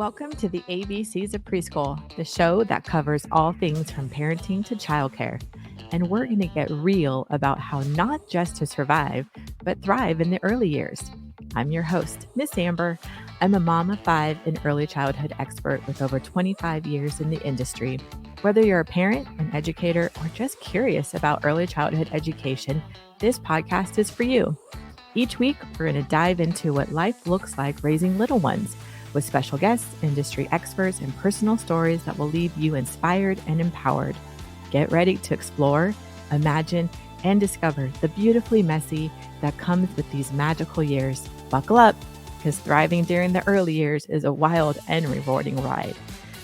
Welcome to the ABCs of Preschool, the show that covers all things from parenting to childcare. And we're going to get real about how not just to survive, but thrive in the early years. I'm your host, Miss Amber. I'm a mom of 5 and early childhood expert with over 25 years in the industry. Whether you're a parent, an educator, or just curious about early childhood education, this podcast is for you. Each week, we're going to dive into what life looks like raising little ones with special guests, industry experts, and personal stories that will leave you inspired and empowered. Get ready to explore, imagine, and discover the beautifully messy that comes with these magical years. Buckle up, because thriving during the early years is a wild and rewarding ride.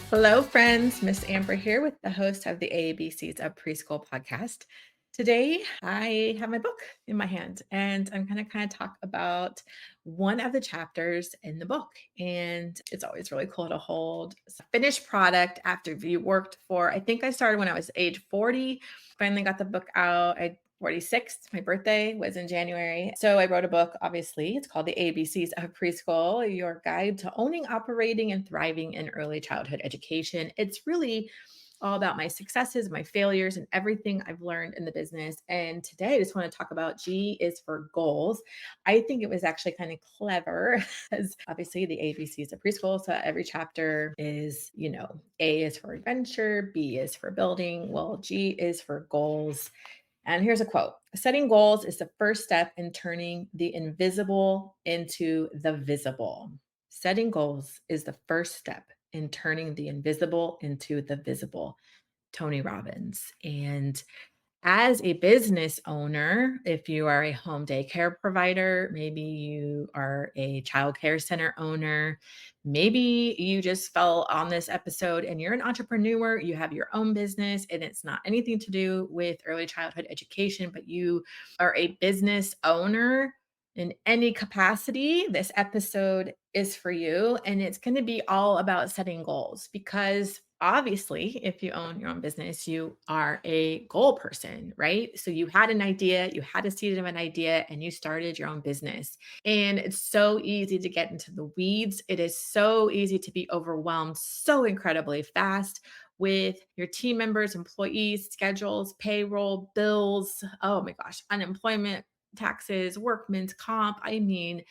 Hello, friends. Miss Amber here with the host of the ABCs of Preschool podcast. Today, I have my book in my hand, and I'm going to kind of talk about one of the chapters in the book. And it's always really cool to hold a finished product after you worked for, I think I started when I was age 40, finally got the book out. 46th, my birthday was in January. So I wrote a book, obviously. It's called The ABCs of Preschool, Your Guide to Owning, Operating, and Thriving in Early Childhood Education. It's really all about my successes, my failures, and everything I've learned in the business. And today I just want to talk about G is for goals. I think it was actually kind of clever as obviously the ABCs of Preschool. So every chapter is, A is for adventure, B is for building. Well, G is for goals. And here's a quote: setting goals is the first step in turning the invisible into the visible. Setting goals is the first step in turning the invisible into the visible. Tony Robbins. And as a business owner, if you are a home daycare provider, maybe you are a childcare center owner, maybe you just fell on this episode and you're an entrepreneur, you have your own business and it's not anything to do with early childhood education, but you are a business owner in any capacity, this episode is for you. And it's going to be all about setting goals because obviously, if you own your own business, you are a goal person, right? So you had an idea, you had a seed of an idea, and you started your own business. And it's so easy to get into the weeds. It is so easy to be overwhelmed so incredibly fast with your team members, employees, schedules, payroll, bills. Oh my gosh, unemployment, taxes, workman's comp. I mean,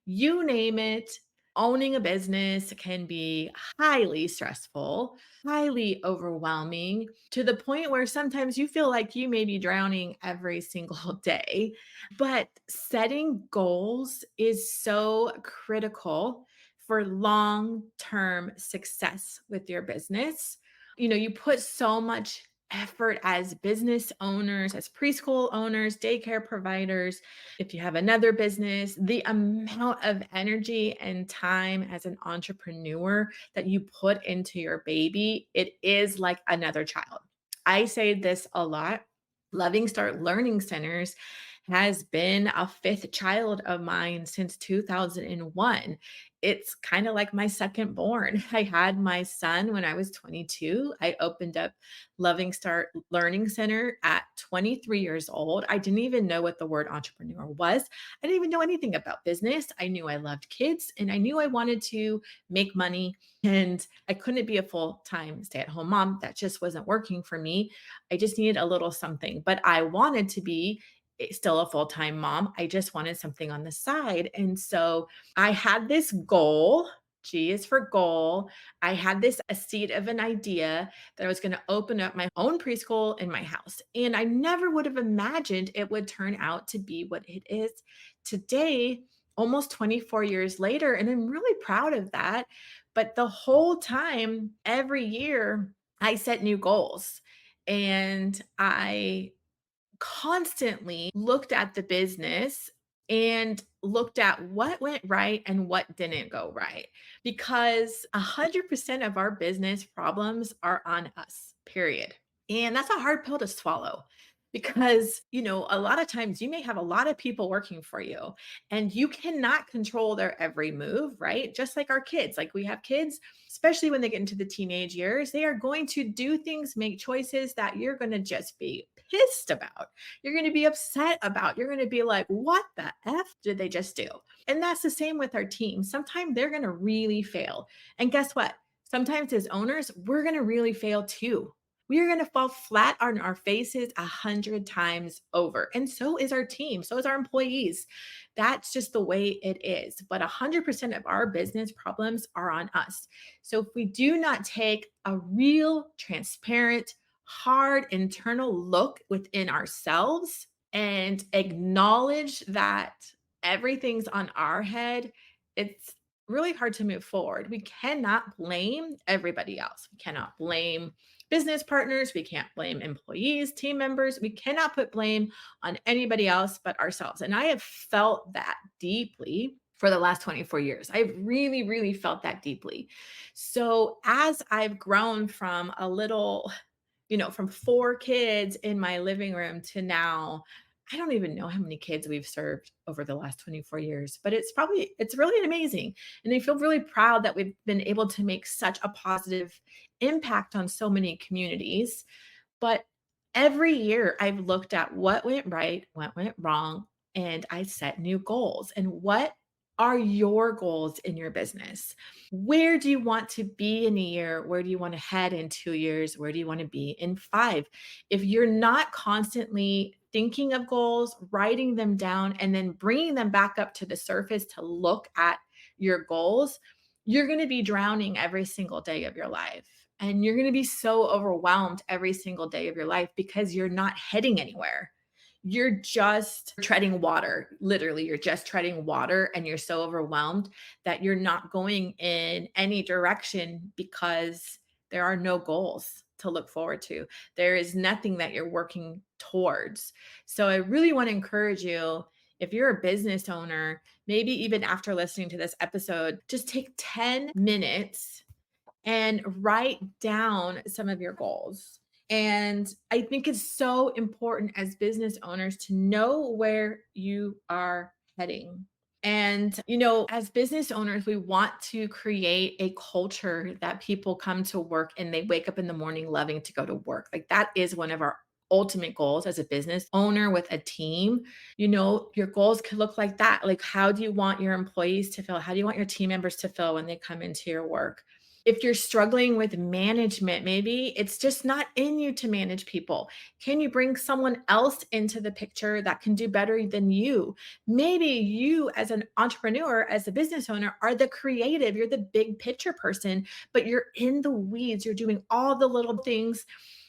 you name it. Owning a business can be highly stressful, highly overwhelming, to the point where sometimes you feel like you may be drowning every single day. But setting goals is so critical for long-term success with your business. You put so much effort as business owners, as preschool owners, daycare providers. If you have another business, the amount of energy and time as an entrepreneur that you put into your baby, it is like another child. I say this a lot. Loving Start Learning Centers has been a fifth child of mine since 2001. It's kind of like my second born. I had my son when I was 22. I opened up Loving Start Learning Center at 23 years old. I didn't even know what the word entrepreneur was. I didn't even know anything about business. I knew I loved kids and I knew I wanted to make money, and I couldn't be a full-time stay-at-home mom. That just wasn't working for me. I just needed a little something, but I wanted to be still a full-time mom. I just wanted something on the side. And so I had this goal. G is for goal. I had a seed of an idea that I was going to open up my own preschool in my house. And I never would have imagined it would turn out to be what it is today, almost 24 years later. And I'm really proud of that. But the whole time, every year, I set new goals. And I constantly looked at the business and looked at what went right and what didn't go right, because 100% of our business problems are on us, period. And that's a hard pill to swallow because, a lot of times you may have a lot of people working for you and you cannot control their every move, right? Just like our kids, like we have kids, especially when they get into the teenage years, they are going to do things, make choices that you're going to just be pissed about. You're going to be upset about. You're going to be like, what the F did they just do? And that's the same with our team. Sometimes they're going to really fail. And guess what? Sometimes as owners, we're going to really fail too. We are going to fall flat on our faces 100 times over. And so is our team. So is our employees. That's just the way it is. But 100% of our business problems are on us. So if we do not take a real, transparent, hard internal look within ourselves and acknowledge that everything's on our head, it's really hard to move forward. We cannot blame everybody else. We cannot blame business partners. We can't blame employees, team members. We cannot put blame on anybody else but ourselves. And I have felt that deeply for the last 24 years. I've really, really felt that deeply. So as I've grown from a little, from 4 kids in my living room to now, I don't even know how many kids we've served over the last 24 years, but it's really amazing. And I feel really proud that we've been able to make such a positive impact on so many communities. But every year I've looked at what went right, what went wrong, and I set new goals. And what are your goals in your business? Where do you want to be in a year? Where do you want to head in 2 years? Where do you want to be in 5? If you're not constantly thinking of goals, writing them down, and then bringing them back up to the surface to look at your goals, you're going to be drowning every single day of your life. And you're going to be so overwhelmed every single day of your life because you're not heading anywhere. You're just treading water. Literally, you're just treading water and you're so overwhelmed that you're not going in any direction because there are no goals to look forward to. There is nothing that you're working towards. So I really want to encourage you, if you're a business owner, maybe even after listening to this episode, just take 10 minutes and write down some of your goals. And I think it's so important as business owners to know where you are heading. And, as business owners, we want to create a culture that people come to work and they wake up in the morning loving to go to work. Like that is one of our ultimate goals as a business owner with a team. Your goals could look like that. Like, how do you want your employees to feel? How do you want your team members to feel when they come into your work? If you're struggling with management, maybe it's just not in you to manage people. Can you bring someone else into the picture that can do better than you? Maybe you, as an entrepreneur, as a business owner, are the creative, you're the big picture person, but you're in the weeds. You're doing all the little things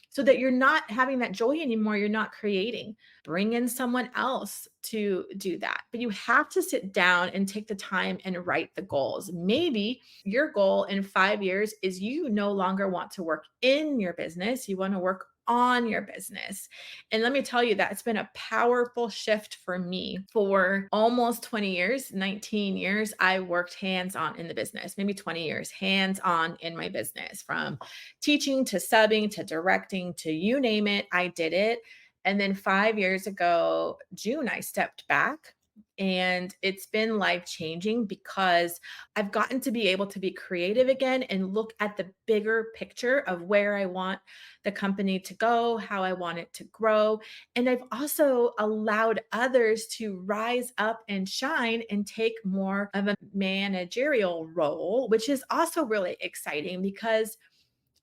so that you're not having that joy anymore. You're not creating. Bring in someone else to do that. But you have to sit down and take the time and write the goals. Maybe your goal in 5 years is you no longer want to work in your business. You want to work on your business. And let me tell you that it's been a powerful shift for me. For almost 20 years, 19 years, I worked hands on in the business, maybe 20 years, hands on in my business, from teaching to subbing to directing to you name it, I did it. And then 5 years ago, June, I stepped back. And it's been life changing because I've gotten to be able to be creative again and look at the bigger picture of where I want the company to go, how I want it to grow. And I've also allowed others to rise up and shine and take more of a managerial role, which is also really exciting because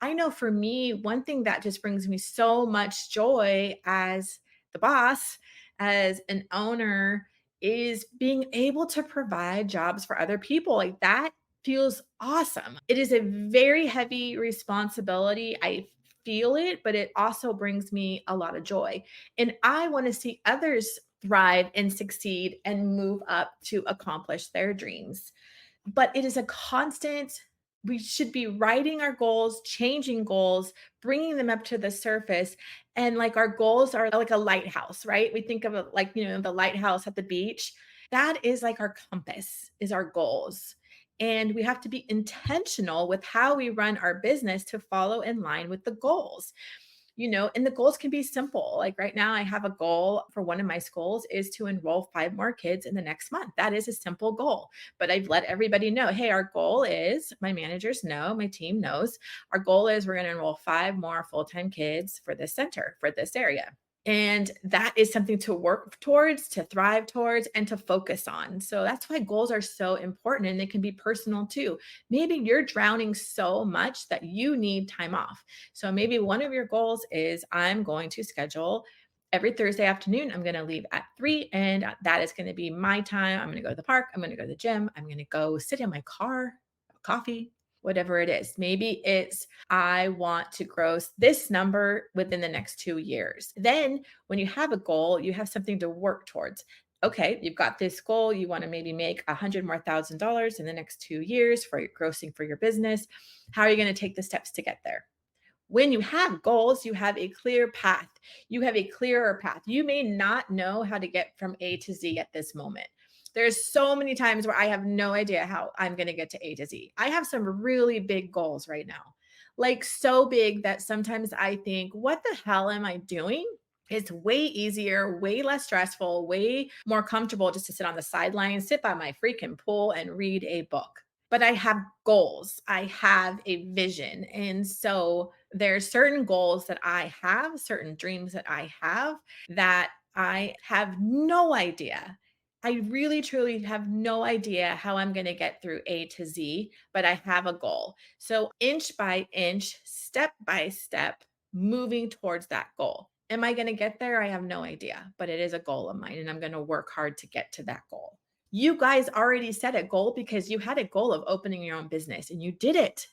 I know for me, one thing that just brings me so much joy as the boss, as an owner, is being able to provide jobs for other people. Like that feels awesome. It is a very heavy responsibility. I feel it, but it also brings me a lot of joy. And I want to see others thrive and succeed and move up to accomplish their dreams. But it is a constant. We should be writing our goals, changing goals, bringing them up to the surface. And like our goals are like a lighthouse, right? We think of it like, the lighthouse at the beach. That is like our compass, is our goals. And we have to be intentional with how we run our business to follow in line with the goals. And the goals can be simple. Like right now, I have a goal for one of my schools is to enroll 5 more kids in the next month. That is a simple goal. But I've let everybody know, hey, our goal is, my managers know, my team knows, our goal is we're going to enroll 5 more full-time kids for this center, for this area. And that is something to work towards, to thrive towards, and to focus on. So that's why goals are so important and they can be personal too. Maybe you're drowning so much that you need time off. So maybe one of your goals is I'm going to schedule every Thursday afternoon. I'm going to leave at 3 and that is going to be my time. I'm going to go to the park. I'm going to go to the gym. I'm going to go sit in my car, coffee, whatever it is. Maybe it's I want to grow this number within the next 2 years. Then, when you have a goal, you have something to work towards. Okay, you've got this goal. You want to maybe make $100,000 in the next 2 years for your grossing for your business. How are you going to take the steps to get there? When you have goals, you have a clear path. You have a clearer path. You may not know how to get from A to Z at this moment. There's so many times where I have no idea how I'm going to get to A to Z. I have some really big goals right now, like so big that sometimes I think, what the hell am I doing? It's way easier, way less stressful, way more comfortable just to sit on the sidelines, sit by my freaking pool and read a book. But I have goals. I have a vision. And so there's certain goals that I have, certain dreams that I have no idea. I really truly have no idea how I'm going to get through A to Z, but I have a goal. So inch by inch, step by step, moving towards that goal. Am I going to get there? I have no idea, but it is a goal of mine and I'm going to work hard to get to that goal. You guys already set a goal because you had a goal of opening your own business and you did it.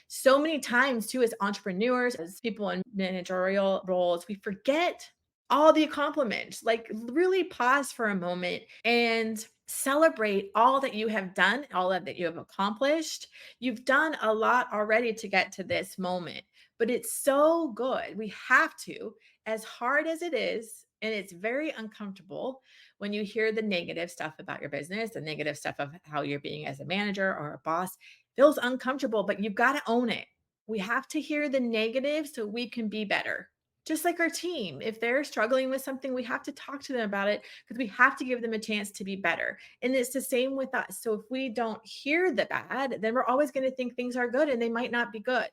So many times, too, as entrepreneurs, as people in managerial roles, we forget all the accomplishments. Like, really pause for a moment and celebrate all that you have done, all that you have accomplished. You've done a lot already to get to this moment, but it's so good. We have to, as hard as it is, and it's very uncomfortable when you hear the negative stuff about your business, the negative stuff of how you're being as a manager or a boss feels uncomfortable, but you've got to own it. We have to hear the negative so we can be better. Just like our team, if they're struggling with something, we have to talk to them about it because we have to give them a chance to be better. And it's the same with us. So if we don't hear the bad, then we're always going to think things are good and they might not be good.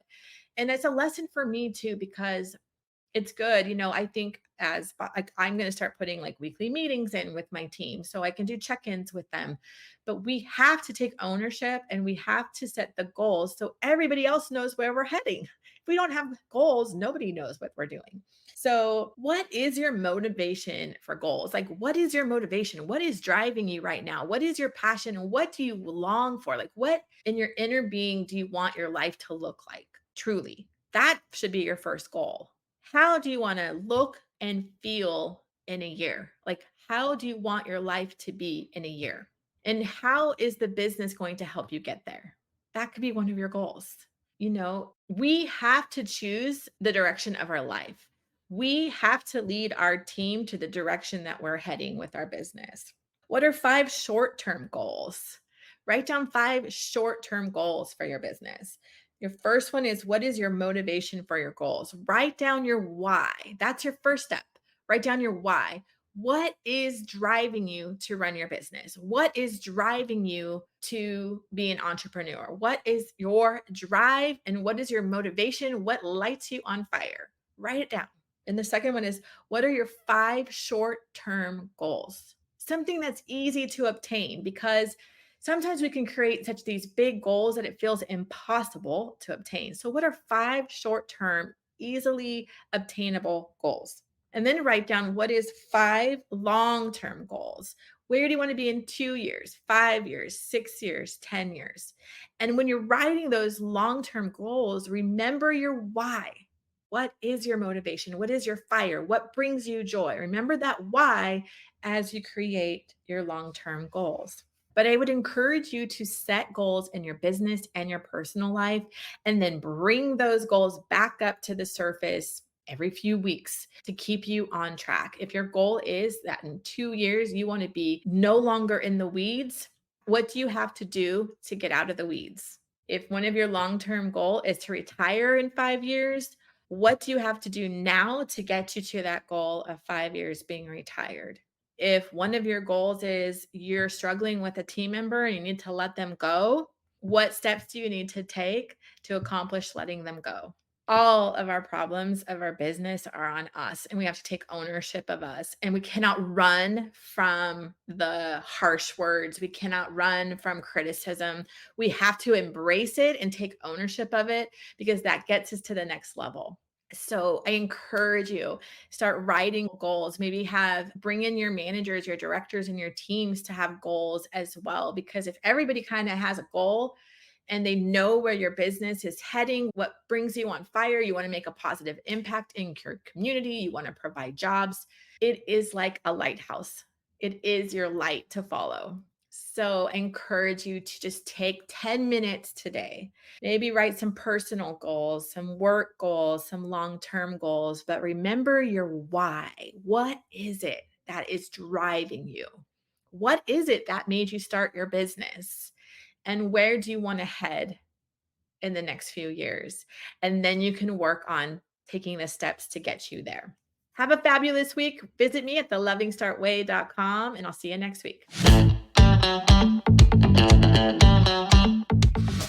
And it's a lesson for me too, because it's good. I think like I'm going to start putting like weekly meetings in with my team so I can do check-ins with them. But we have to take ownership and we have to set the goals so everybody else knows where we're heading. If we don't have goals, nobody knows what we're doing. So, what is your motivation for goals? Like, what is your motivation? What is driving you right now? What is your passion? What do you long for? Like, what in your inner being do you want your life to look like truly? That should be your first goal. How do you want to look and feel in a year? Like, how do you want your life to be in a year? And how is the business going to help you get there? That could be one of your goals. We have to choose the direction of our life. We have to lead our team to the direction that we're heading with our business. What are 5 short-term goals? Write down 5 short-term goals for your business. Your first one is, what is your motivation for your goals? Write down your why. That's your first step. Write down your why. What is driving you to run your business? What is driving you to be an entrepreneur? What is your drive and what is your motivation? What lights you on fire? Write it down. And the second one is, what are your 5 short-term goals? Something that's easy to obtain, because sometimes we can create such these big goals that it feels impossible to obtain. So what are 5 short-term, easily obtainable goals? And then write down, what is 5 long-term goals? Where do you want to be in 2 years, 5 years, 6 years, 10 years? And when you're writing those long-term goals, remember your why. What is your motivation? What is your fire? What brings you joy? Remember that why as you create your long-term goals. But I would encourage you to set goals in your business and your personal life, and then bring those goals back up to the surface every few weeks to keep you on track. If your goal is that in 2 years, you want to be no longer in the weeds, what do you have to do to get out of the weeds? If one of your long-term goal is to retire in 5 years, what do you have to do now to get you to that goal of 5 years being retired? If one of your goals is you're struggling with a team member and you need to let them go, what steps do you need to take to accomplish letting them go? All of our problems of our business are on us, and we have to take ownership of us. And we cannot run from the harsh words. We cannot run from criticism. We have to embrace it and take ownership of it because that gets us to the next level. So I encourage you, start writing goals. Maybe bring in your managers, your directors, and your teams to have goals as well. Because if everybody kind of has a goal, and they know where your business is heading, what brings you on fire. You want to make a positive impact in your community. You want to provide jobs. It is like a lighthouse. It is your light to follow. So I encourage you to just take 10 minutes today. Maybe write some personal goals, some work goals, some long-term goals, but remember your why. What is it that is driving you? What is it that made you start your business? And where do you want to head in the next few years? And then you can work on taking the steps to get you there. Have a fabulous week. Visit me at thelovingstartway.com, and I'll see you next week.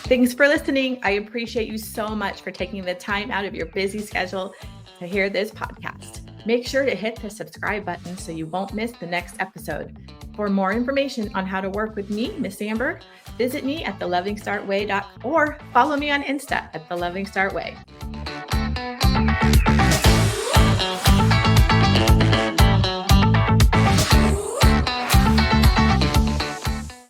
Thanks for listening. I appreciate you so much for taking the time out of your busy schedule to hear this podcast. Make sure to hit the subscribe button so you won't miss the next episode. For more information on how to work with me, Miss Amber, visit me at thelovingstartway.com or follow me on Insta at thelovingstartway.